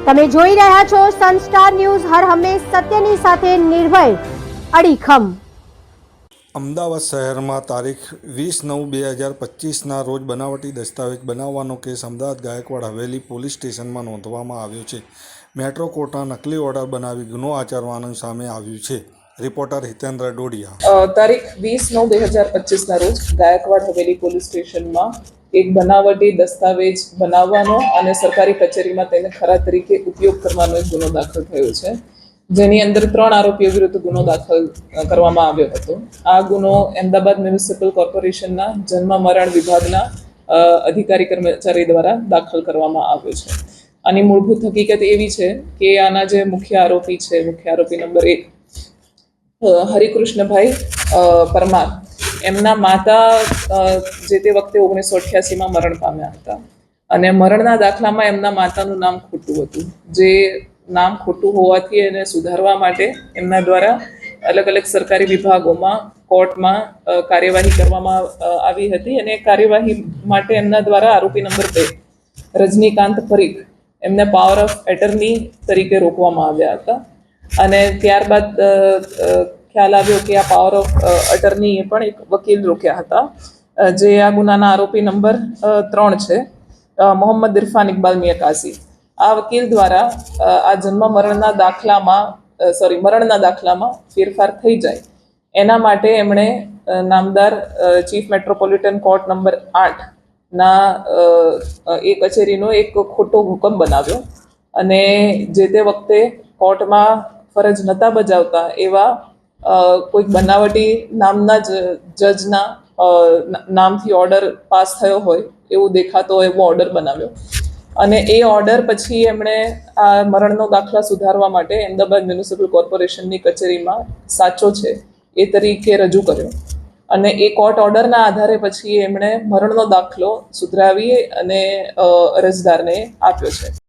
તમે જોઈ રહ્યા છો સનસ્ટાર ન્યૂઝ, હર હંમેશ સત્યની સાથે નિર્ભય અડીખમ. અમદાવાદ શહેરમાં તારીખ 20/9/2025ના રોજ બનાવટી દસ્તાવેજ બનાવવાનો કેસ અમદાવાદ ગાયકવાડ હવેલી પોલીસ સ્ટેશનમાં નોંધવામાં આવ્યો છે. મેટ્રો કોર્ટના નકલી ઓર્ડર બનાવી ગુનો આચરવાનું સામે આવ્યું છે. રિપોર્ટર હિતેન્દ્ર ડોડિયા. તારીખ 20/9/2025ના રોજ ગાયકવાડ હવેલી પોલીસ સ્ટેશનમાં એક બનાવટી દસ્તાવેજ બનાવવાનો અને સરકારી કચેરીમાં તેને ખરા તરીકે ઉપયોગ કરવાનો એક ગુનો દાખલ થયો છે, જેની અંદર 3 આરોપીઓ વિરુદ્ધ ગુનો દાખલ કરવામાં આવ્યો હતો. આ ગુનો અમદાવાદ મ્યુનિસિપલ કોર્પોરેશનના જન્મ મરણ વિભાગના અધિકારી કર્મચારી દ્વારા દાખલ કરવામાં આવ્યો છે. આની મૂળભૂત હકીકત એવી છે કે આના જે મુખ્ય આરોપી નંબર 1 હરિકૃષ્ણભાઈ પરમાર, એમના માતા જે તે વખતે 1988માં મરણ પામ્યા હતા અને મરણના દાખલામાં એમના માતાનું નામ ખોટું હતું. જે નામ ખોટું હોવાથી એને સુધારવા માટે એમના દ્વારા અલગ અલગ સરકારી વિભાગોમાં કોર્ટમાં કાર્યવાહી કરવામાં આવી હતી અને કાર્યવાહી માટે એમના દ્વારા આરોપી નંબર 2 રજનીકાંત પરીખ એમને પાવર ઓફ એટર્ની તરીકે રોકવામાં આવ્યા હતા અને ત્યારબાદ ખ્યાલ આવ્યો કે આ પાવર ઓફ અટર્નીએ પણ એક વકીલ રોક્યા હતા, જે આ ગુનાના આરોપી નંબર 3 છે, મોહમ્મદ ઇરફાન ઇકબાલ મિયા કાઝી. આ વકીલ દ્વારા આ મરણના દાખલામાં ફેરફાર થઈ જાય એના માટે એમણે નામદાર ચીફ મેટ્રોપોલિટન કોર્ટ નંબર 8 ના એ કચેરીનો એક ખોટો હુકમ બનાવ્યો અને જે તે વખતે કોર્ટમાં ફરજ નહોતા બજાવતા એવા કોઈક બનાવટી નામના જજના નામથી ઓર્ડર પાસ થયો હોય એવું દેખાતો એવો ઓર્ડર બનાવ્યો અને એ ઓર્ડર પછી એમણે આ મરણનો દાખલા સુધારવા માટે અમદાવાદ મ્યુનિસિપલ કોર્પોરેશનની કચેરીમાં સાચો છે એ તરીકે રજૂ કર્યો અને એ કોર્ટ ઓર્ડરના આધારે પછી એમણે મરણનો દાખલો સુધરાવી અને અરજદારને આપ્યો છે.